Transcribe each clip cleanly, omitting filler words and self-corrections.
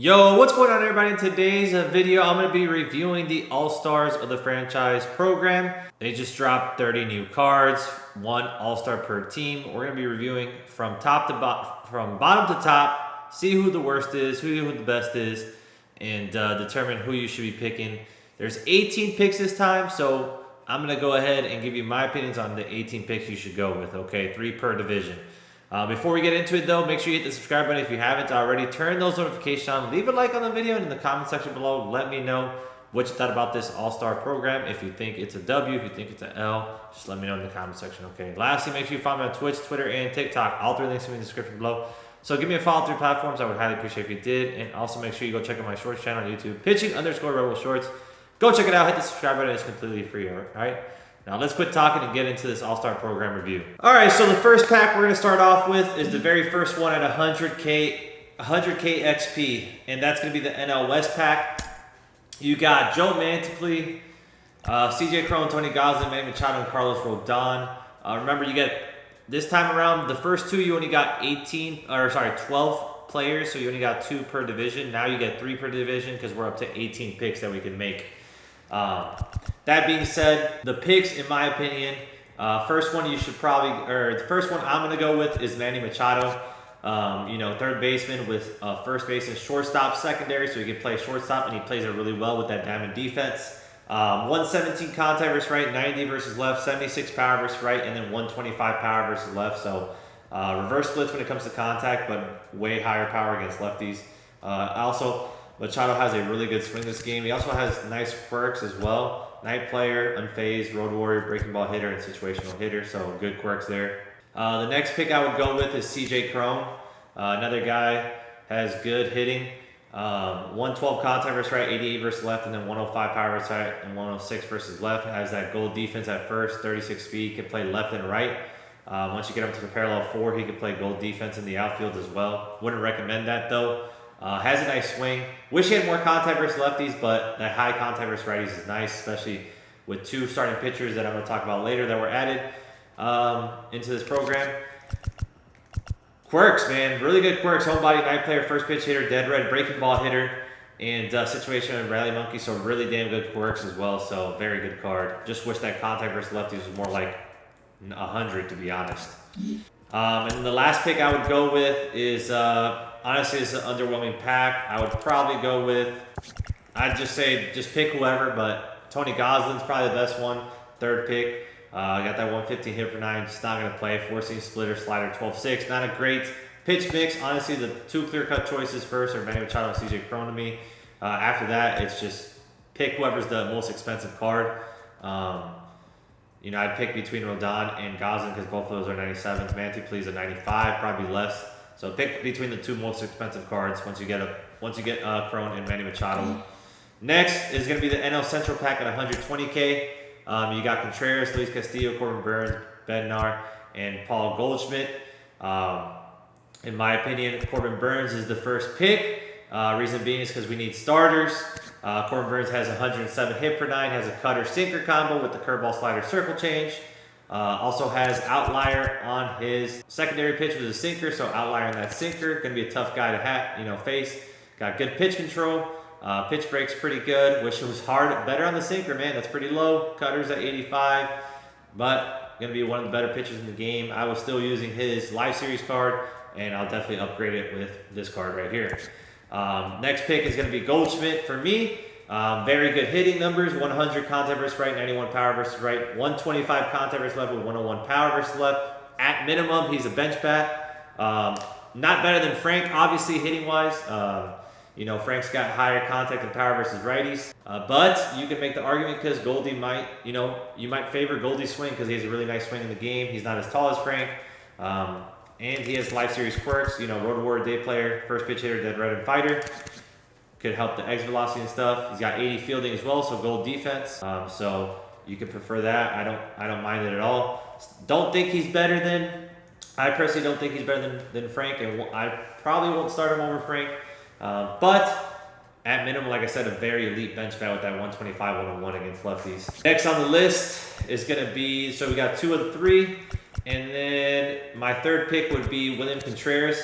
Yo, what's going on everybody? In today's video, I'm going to be reviewing the All-Stars of the franchise program. They just dropped 30 new cards, one All-Star per team. We're going to be reviewing from bottom to top, see who the worst is, who the best is, and determine who you should be picking. There's 18 picks this time, so I'm going to go ahead and give you my opinions on the 18 picks you should go with, okay? 3 per division. Before we get into it though, make sure you hit the subscribe button if you haven't already. Turn those notifications on. Leave a like on the video and in the comment section below. Let me know what you thought about this All-Star program. If you think it's a W, if you think it's an L, just let me know in the comment section, okay? Lastly, make sure you follow me on Twitch, Twitter, and TikTok. All 3 links in the description below. So give me a follow through platforms. I would highly appreciate if you did. And also make sure you go check out my shorts channel on YouTube, pitching_rebel shorts. Go check it out. Hit the subscribe button. It's completely free, all right? Now let's quit talking and get into this All-Star program review. All right, so the first pack we're going to start off with is the very first one at 100K XP, and that's going to be the NL West pack. You got Joe Mantiply, CJ Cron, Tony Gonsolin, Manny Machado, and Carlos Rodon. Remember, you get this time around, the first 2 you only got 12 players, so you only got 2 per division. Now you get 3 per division because we're up to 18 picks that we can make. That being said, the picks, in my opinion, first one you should the first one I'm going to go with is Manny Machado. Third baseman with first base and shortstop secondary, so he can play shortstop, and he plays it really well with that diamond defense. 117 contact versus right, 90 versus left, 76 power versus right, and then 125 power versus left. So reverse splits when it comes to contact, but way higher power against lefties. Also, Machado has a really good swing this game. He also has nice quirks as well. Night player, unfazed, road warrior, breaking ball hitter, and situational hitter. So good quirks there. The next pick I would go with is CJ Cron. Another guy has good hitting. 112 contact versus right, 88 versus left, and then 105 power versus right, and 106 versus left. Has that gold defense at first, 36 speed, can play left and right. Once you get up to the parallel 4, he can play gold defense in the outfield as well. Wouldn't recommend that though. Has a nice swing. Wish he had more contact versus lefties, but that high contact versus righties is nice, especially with 2 starting pitchers that I'm going to talk about later that were added into this program. Quirks, man. Really good quirks. Home body, night player, first pitch hitter, dead red, breaking ball hitter, and situation rally monkey. So really damn good quirks as well. So very good card. Just wish that contact versus lefties was more like 100, to be honest. And then the last pick I would go with is... honestly, it's an underwhelming pack. I would probably go with, I'd just say, just pick whoever, but Tony Gonsolin's probably the best one. Third pick. I got that 115 hit per 9, just not going to play. 4-seam splitter, slider, 12-6. Not a great pitch mix. Honestly, the 2 clear-cut choices first are Manny Machado and CJ Cron to me. After that, it's just pick whoever's the most expensive card. I'd pick between Rodon and Gonsolin because both of those are 97s. Mantiply's a 95, probably less. So pick between the 2 most expensive cards once you get Cron and Manny Machado. Next is going to be the NL Central pack at 120K. You got Contreras, Luis Castillo, Corbin Burns, Bednar, and Paul Goldschmidt. In my opinion, Corbin Burns is the first pick. Reason being is because we need starters. Corbin Burns has 107 hit per 9, has a cutter sinker combo with the curveball slider circle change. Also has outlier on his secondary pitch with a sinker, so outlier on that sinker. Going to be a tough guy to face. Got good pitch control. Pitch break's pretty good. Wish it was better on the sinker, man. That's pretty low. Cutter's at 85, but going to be one of the better pitchers in the game. I was still using his Live Series card, and I'll definitely upgrade it with this card right here. Next pick is going to be Goldschmidt for me. Very good hitting numbers, 100 contact versus right, 91 power versus right, 125 contact versus left with 101 power versus left. At minimum, he's a bench bat. Not better than Frank, obviously, hitting-wise. Frank's got higher contact and power versus righties. But you can make the argument because Goldie might, you might favor Goldie's swing because he has a really nice swing in the game. He's not as tall as Frank. And he has Life Series quirks, road warrior, day player, first pitch hitter, dead red, and fighter. Could help the exit velocity and stuff. He's got 80 fielding as well, so gold defense. So you could prefer that. I don't mind it at all. I personally don't think he's better than Frank, and I probably won't start him over Frank. But at minimum, like I said, a very elite bench bat with that 125, 101 against lefties. Next on the list is going to be, so we got 2 of the 3. And then my third pick would be William Contreras.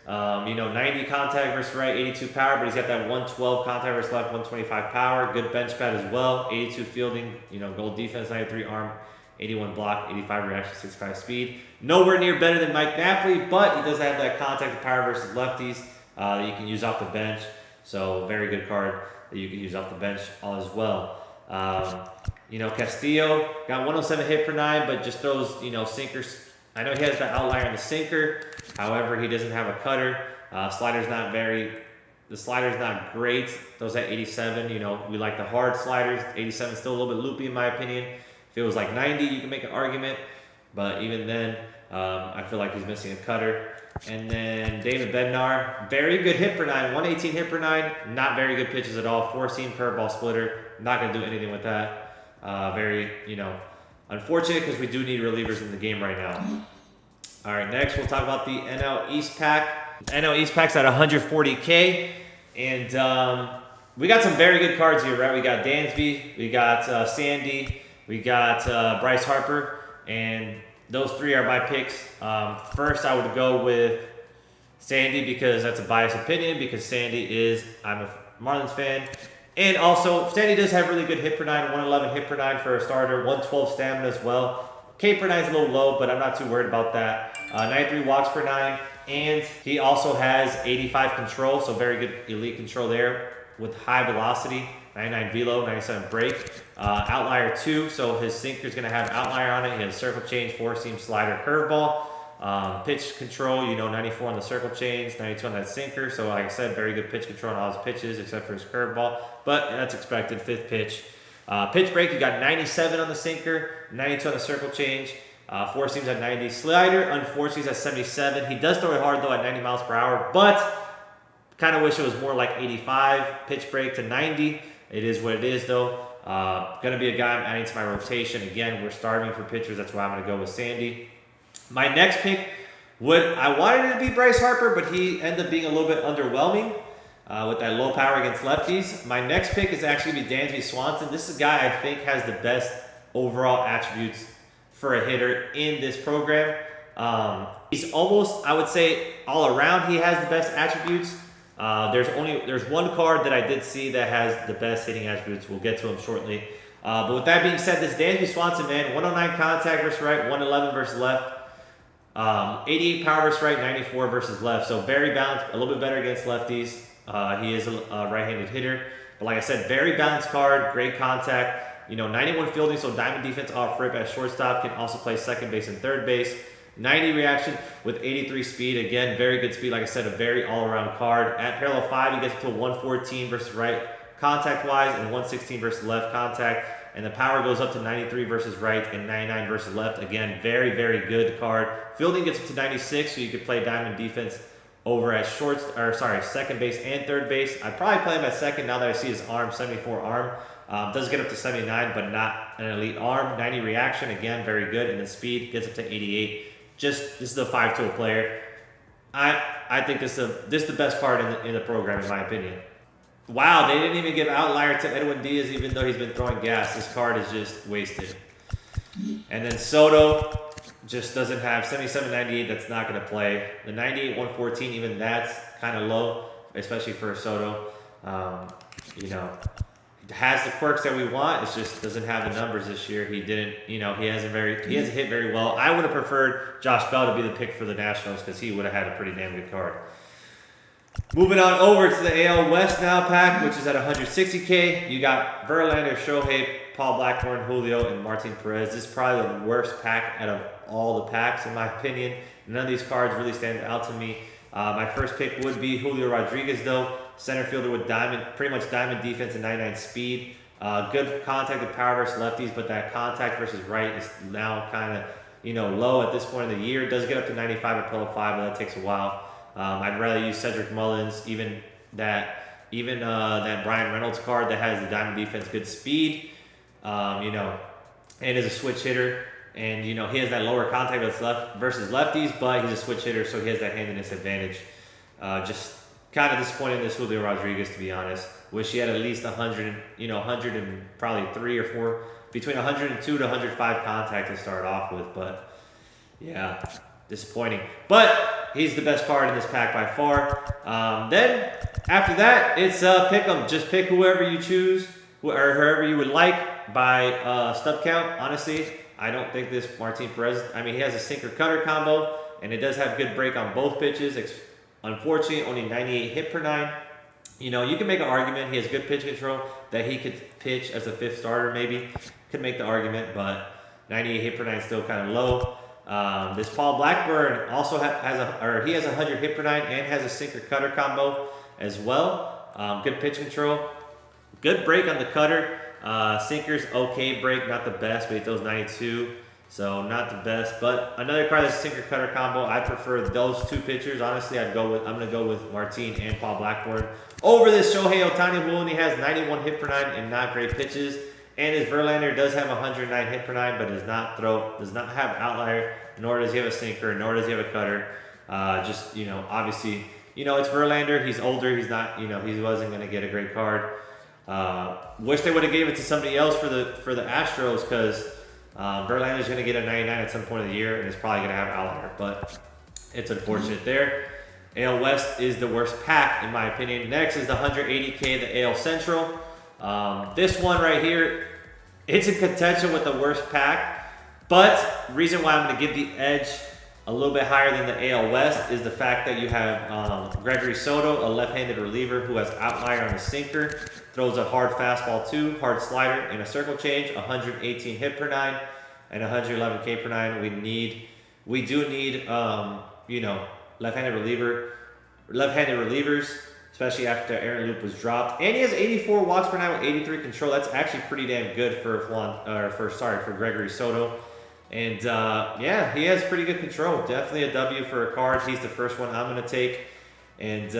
You know, 90 contact versus right, 82 power, but he's got that 112 contact versus left, 125 power. Good bench pad as well. 82 fielding, you know, gold defense, 93 arm, 81 block, 85 reaction, 65 speed. Nowhere near better than Mike Napoli, but he does have that contact and power versus lefties that you can use off the bench. So very good card that you can use off the bench as well. You know, Castillo got 107 hit per 9, but just throws, you know, sinkers. I know he has the outlier in the sinker. However, he doesn't have a cutter. The slider's not great. Those at 87, you know, we like the hard sliders. 87 is still a little bit loopy in my opinion. If it was like 90, you can make an argument. But even then, I feel like he's missing a cutter. And then David Bednar, very good hit per 9, 118 hit per 9. Not very good pitches at all. 4-seam curveball splitter. Not going to do anything with that. Very, you know, unfortunate because we do need relievers in the game right now. All right, next we'll talk about the NL East pack. NL East pack's at 140K, and we got some very good cards here, right? We got Dansby, we got Sandy, we got Bryce Harper, and those three are my picks. First, I would go with Sandy because that's a biased opinion, because I'm a Marlins fan. And also, Sandy does have really good hit per 9, 111 hit per 9 for a starter, 112 stamina as well. K per 9 is a little low, but I'm not too worried about that. 93 walks per 9, and he also has 85 control, so very good elite control there with high velocity, 99 velo, 97 break. Outlier 2, so his sinker is going to have outlier on it. He has circle change, 4-seam slider, curveball. Pitch control, you know, 94 on the circle change, 92 on that sinker. So like I said, very good pitch control on all his pitches except for his curveball, but that's expected, 5th pitch. Pitch break, you got 97 on the sinker, 92 on the circle change, 4 seams at 90. Slider, unfortunately, he's at 77. He does throw it hard, though, at 90 miles per hour, but kind of wish it was more like 85. Pitch break to 90. It is what it is, though. Going to be a guy I'm adding to my rotation. Again, we're starving for pitchers. That's why I'm going to go with Sandy. My next pick, I wanted it to be Bryce Harper, but he ended up being a little bit underwhelming. With that low power against lefties. My next pick is actually going to be Dansby Swanson. This is a guy I think has the best overall attributes for a hitter in this program. He's almost, I would say, all around he has the best attributes. There's one card that I did see that has the best hitting attributes. We'll get to him shortly. But with that being said, this Dansby Swanson, man, 109 contact versus right, 111 versus left. 88 power versus right, 94 versus left. So very balanced, a little bit better against lefties. He is a right-handed hitter. But like I said, very balanced card, great contact. You know, 91 fielding, so diamond defense off rip at shortstop. Can also play second base and third base. 90 reaction with 83 speed. Again, very good speed. Like I said, a very all-around card. At parallel 5, he gets to a 114 versus right contact-wise and 116 versus left contact. And the power goes up to 93 versus right and 99 versus left. Again, very, very good card. Fielding gets up to 96, so you could play diamond defense over at second base and third base. I'd probably play him at second now that I see his arm, 74 arm. Does get up to 79, but not an elite arm. 90 reaction, again, very good. And then speed gets up to 88. This is a 5-tool player. I think this is the best card in the program, in my opinion. Wow, they didn't even give outlier to Edwin Diaz, even though he's been throwing gas. This card is just wasted. And then Soto just doesn't have 77, 98. That's not going to play. The 98, 114, even that's kind of low, especially for Soto. You know, it has the quirks that we want. It just doesn't have the numbers this year. He didn't, you know, he hasn't hit very well. I would have preferred Josh Bell to be the pick for the Nationals because he would have had a pretty damn good card. Moving on over to the AL West now pack, which is at 160K. You got Verlander, Shohei, Paul Blackburn, Julio, and Martin Perez. This is probably the worst pack out of all the packs, in my opinion. None of these cards really stand out to me. My first pick would be Julio Rodriguez, though. Center fielder with pretty much diamond defense and 99 speed. Good contact and power versus lefties, but that contact versus right is now kind of, you know, low at this point in the year. It does get up to 95 at Pillow 5, but that takes a while. I'd rather use Cedric Mullins, even that Brian Reynolds card that has the diamond defense, good speed, you know, and is a switch hitter. And, you know, he has that lower contact versus lefties, but he's a switch hitter, so he has that handiness advantage. Just kind of disappointed in this Julio Rodriguez, to be honest. Wish he had at least 100 and probably 3 or 4, between 102 to 105 contact to start off with, but yeah, disappointing. But he's the best card in this pack by far. Then after that, it's pick 'em. Just pick whoever you choose or whoever you would like by stub count. Honestly, I don't think this Martin Perez, I mean, he has a sinker cutter combo, and it does have good break on both pitches. Unfortunately, only 98 hit per 9. You know, you can make an argument. He has good pitch control that he could pitch as a 5th starter maybe. Could make the argument, but 98 hit per 9 is still kind of low. This Paul Blackburn also has a 100 hit per 9 and has a sinker cutter combo as well. Good pitch control. Good break on the cutter. Sinker's okay break, not the best, but he throws 92. So not the best, but another card that's a sinker cutter combo. I prefer those two pitchers. Honestly, I'm gonna go with Martin and Paul Blackburn over this Shohei Ohtani, who only has 91 hit per 9 and not great pitches. And his Verlander does have 109 hit per 9, but does not have outlier, nor does he have a sinker, nor does he have a cutter. Just, you know, obviously, you know, it's Verlander. He's older. He's not, you know, he wasn't gonna get a great card. Wish they would have gave it to somebody else for the Astros, because Verlander's going to get a 99 at some point of the year, and it's probably going to have outlier, but it's unfortunate there. AL West is the worst pack, in my opinion. Next is the 180K, the AL Central. This one right here, it's in contention with the worst pack, but reason why I'm going to give the edge a little bit higher than the AL West is the fact that you have Gregory Soto, a left-handed reliever who has outlier on the sinker, throws a hard fastball too, hard slider, and a circle change, 118 hit per 9, and 111 K per 9. We do need, you know, left-handed relievers, especially after Aaron Loop was dropped. And he has 84 walks per 9 with 83 control. That's actually pretty damn good for Gregory Soto. And yeah, he has pretty good control. Definitely a W for a card. He's the first one I'm going to take. And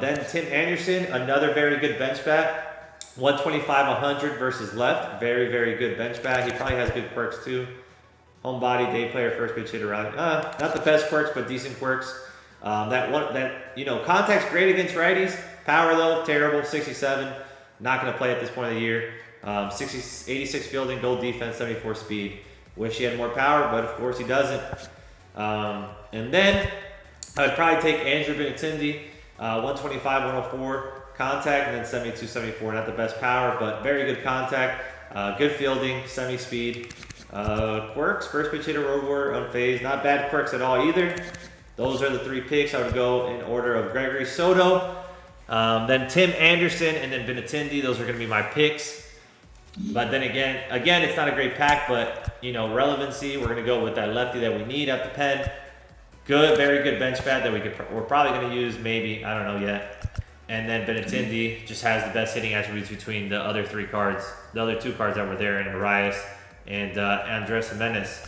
then Tim Anderson, another very good bench bat. 125-100 versus left. Very, very good bench bat. He probably has good quirks too. Home body, day player, first pitch hitter, rally. Not the best quirks, but decent quirks. You know, contact's great against righties. Power though, terrible, 67. Not going to play at this point of the year. 86 fielding, goal defense, 74 speed. Wish he had more power, but of course he doesn't. And then I would probably take Andrew Benintendi, 125, 104 contact, and then 72, 74. Not the best power, but very good contact. Good fielding, semi-speed. Quirks, first pitch hitter, road warrior, unfazed. Not bad quirks at all either. Those are the 3 picks. I would go in order of Gregory Soto, then Tim Anderson, and then Benintendi. Those are going to be my picks. But then again, it's not a great pack, but, you know, relevancy, we're going to go with that lefty that we need at the pen. Good, very good bench bat that we're probably going to use, maybe, I don't know yet. And then Benintendi just has the best hitting attributes between the other 2 cards that were there in Arias and Andres Jimenez.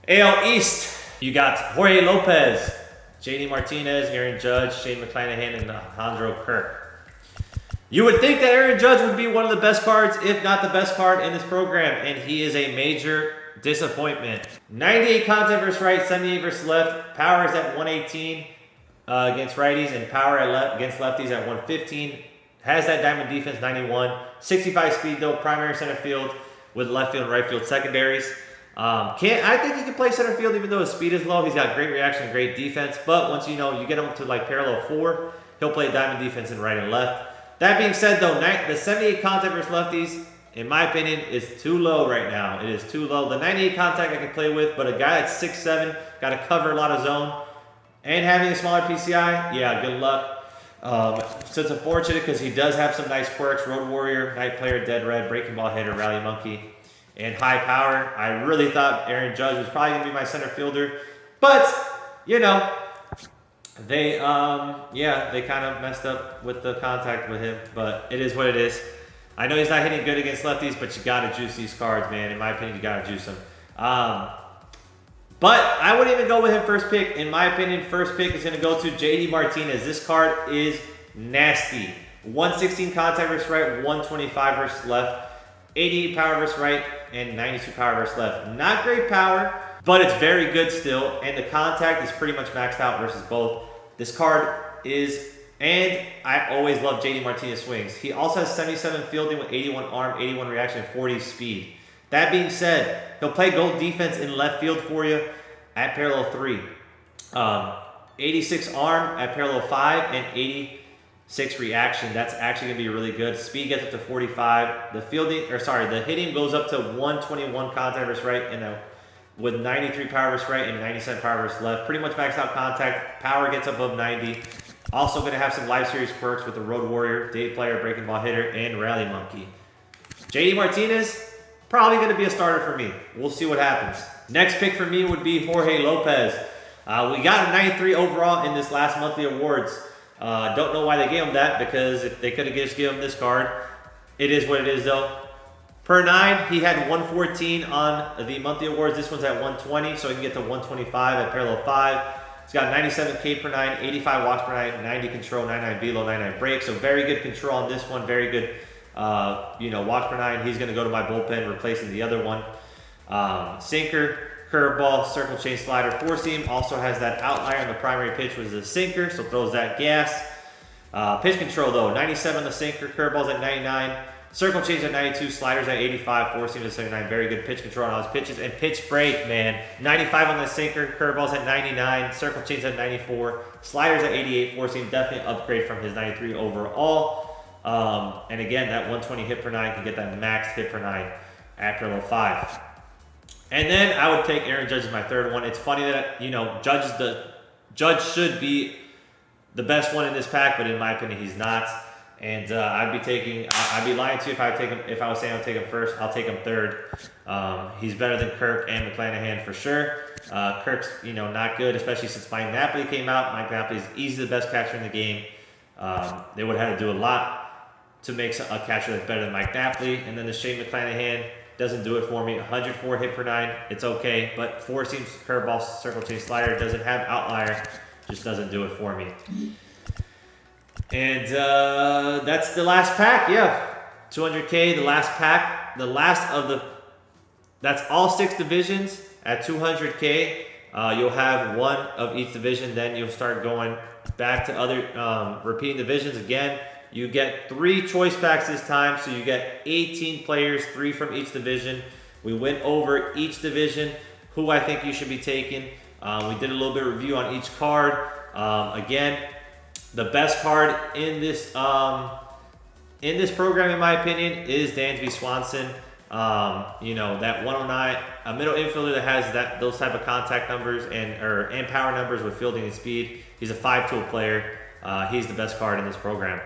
AL East, you got Jorge Lopez, JD Martinez, Aaron Judge, Shane McClanahan, and Alejandro Kirk. You would think that Aaron Judge would be one of the best cards, if not the best card in this program, and he is a major disappointment. 98 contact versus right, 78 versus left. Power is at 118 against righties, and power against lefties at 115. Has that diamond defense, 91. 65 speed though, primary center field with left field and right field secondaries. I think he can play center field even though his speed is low. He's got great reaction, great defense. But once you get him up to like parallel 4, he'll play diamond defense in right and left. That being said, though, the 78 contact versus lefties, in my opinion, is too low right now. It is too low. The 98 contact I can play with, but a guy that's 6'7", got to cover a lot of zone, and having a smaller PCI, yeah, good luck. So it's unfortunate because he does have some nice quirks. Road Warrior, Night Player, Dead Red, Breaking Ball Hitter, Rally Monkey, and high power. I really thought Aaron Judge was probably going to be my center fielder, but, you know, they kind of messed up with the contact with him, but it is what it is. I know he's not hitting good against lefties, but you got to juice these cards, man. In my opinion, you got to juice them. But I wouldn't even go with him first pick. In my opinion, first pick is going to go to JD Martinez. This card is nasty. 116 contact versus right, 125 versus left, 88 power versus right, and 92 power versus left. Not great power, but it's very good still, and the contact is pretty much maxed out versus both. This card is, and I always love JD Martinez swings. He also has 77 fielding with 81 arm, 81 reaction, 40 speed. That being said, he'll play gold defense in left field for you at parallel 3. Um, 86 arm at parallel 5 and 86 reaction. That's actually going to be really good. Speed gets up to 45. The hitting goes up to 121 contact versus right and with 93 power versus right and 97 power versus left. Pretty much maxed out contact. Power gets above 90. Also going to have some live series quirks with the Road Warrior, Day Player, Breaking Ball Hitter, and Rally Monkey. JD Martinez, probably going to be a starter for me. We'll see what happens. Next pick for me would be Jorge Lopez. We got a 93 overall in this last monthly awards. Don't know why they gave him that, because if they could have just given him this card. It is what it is though. Per 9, he had 114 on the monthly awards. This one's at 120, so he can get to 125 at parallel 5. He's got 97 K per 9, 85 walks per 9, 90 control, 99 velo, 99 break. So very good control on this one. Very good, walks per 9. He's going to go to my bullpen, replacing the other one. Sinker, curveball, circle change slider, four seam. Also has that outlier on the primary pitch, which is a sinker, so throws that gas. Pitch control though, 97 on the sinker, curveballs at 99. Circle change at 92, sliders at 85, four seams at 79. Very good pitch control on all his pitches. And pitch break, man. 95 on the sinker, curveballs at 99, circle change at 94, sliders at 88, four seam. Definitely upgrade from his 93 overall. And again, that 120 hit per 9 can get that max hit per 9 at parallel 5. And then I would take Aaron Judge as my third one. It's funny that, Judge should be the best one in this pack, but in my opinion, he's not. And I'd be lying to you if I was saying I'll take him first. I'll take him third. He's better than Kirk and McClanahan for sure. Kirk's, not good, especially since Mike Napoli came out. Mike Napoli is easily the best catcher in the game. They would have had to do a lot to make a catcher that's better than Mike Napoli. And then the Shane McClanahan doesn't do it for me. 104 hit per 9, it's okay. But four seams, curveball, circle change slider, doesn't have outlier, just doesn't do it for me. And that's the last pack, yeah. 200K, the last pack. That's all 6 divisions at 200K. You'll have one of each division, then you'll start going back to other repeating divisions again. You get 3 choice packs this time, so you get 18 players, 3 from each division. We went over each division, who I think you should be taking. We did a little bit of review on each card. Again, the best card in this program, in my opinion, is Dansby Swanson. That 109, a middle infielder that has those type of contact numbers and power numbers with fielding and speed. He's a 5-tool player. He's the best card in this program.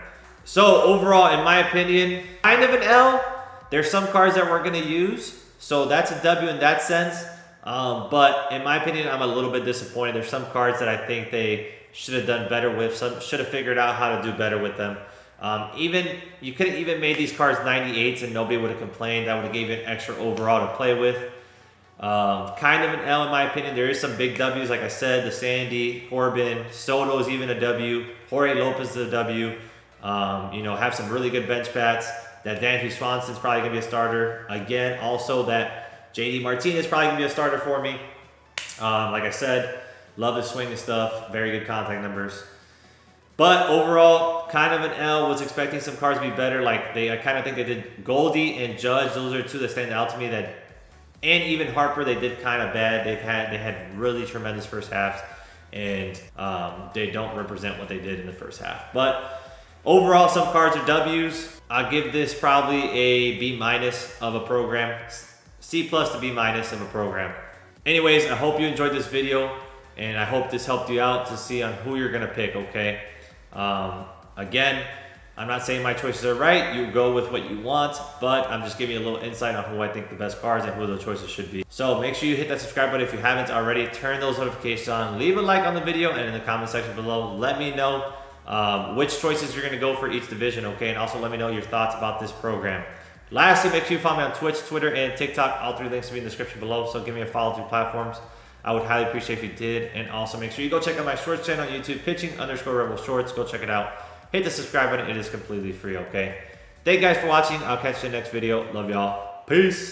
So overall, in my opinion, kind of an L. There's some cards that we're going to use, so that's a W in that sense. But in my opinion, I'm a little bit disappointed. There's some cards that I think they should have done better with. Some should have figured out how to do better with them. You could have even made these cards 98s and nobody would have complained. That would have gave you an extra overall to play with. Kind of an L in my opinion. There is some big W's, like I said, the Sandy, Corbin, Soto is even a W. Jorge Lopez is a W. Have some really good bench bats. That Dansby Swanson's probably going to be a starter. Again, also that JD Martinez is probably going to be a starter for me. Like I said, love his swing and stuff. Very good contact numbers. But overall, kind of an L. Was expecting some cards to be better. I kind of think they did Goldie and Judge. Those are 2 that stand out to me. And even Harper, they did kind of bad. They had really tremendous first halves, and they don't represent what they did in the first half. But overall, some cards are W's. I'll give this probably a B- of a program. C+ to B- of a program. Anyways, I hope you enjoyed this video, and I hope this helped you out to see on who you're going to pick, okay? Again, I'm not saying my choices are right. You go with what you want, but I'm just giving you a little insight on who I think the best cards and who those choices should be. So make sure you hit that subscribe button if you haven't already. Turn those notifications on. Leave a like on the video, and in the comment section below, let me know which choices you're going to go for each division, okay? And also let me know your thoughts about this program. Lastly, make sure you follow me on Twitch, Twitter, and TikTok. All 3 links will be in the description below, so give me a follow through platforms. I would highly appreciate if you did. And also make sure you go check out my shorts channel on YouTube, pitching_rebel shorts. Go check it out. Hit the subscribe button. It is completely free, okay? Thank you guys for watching. I'll catch you in the next video. Love y'all. Peace.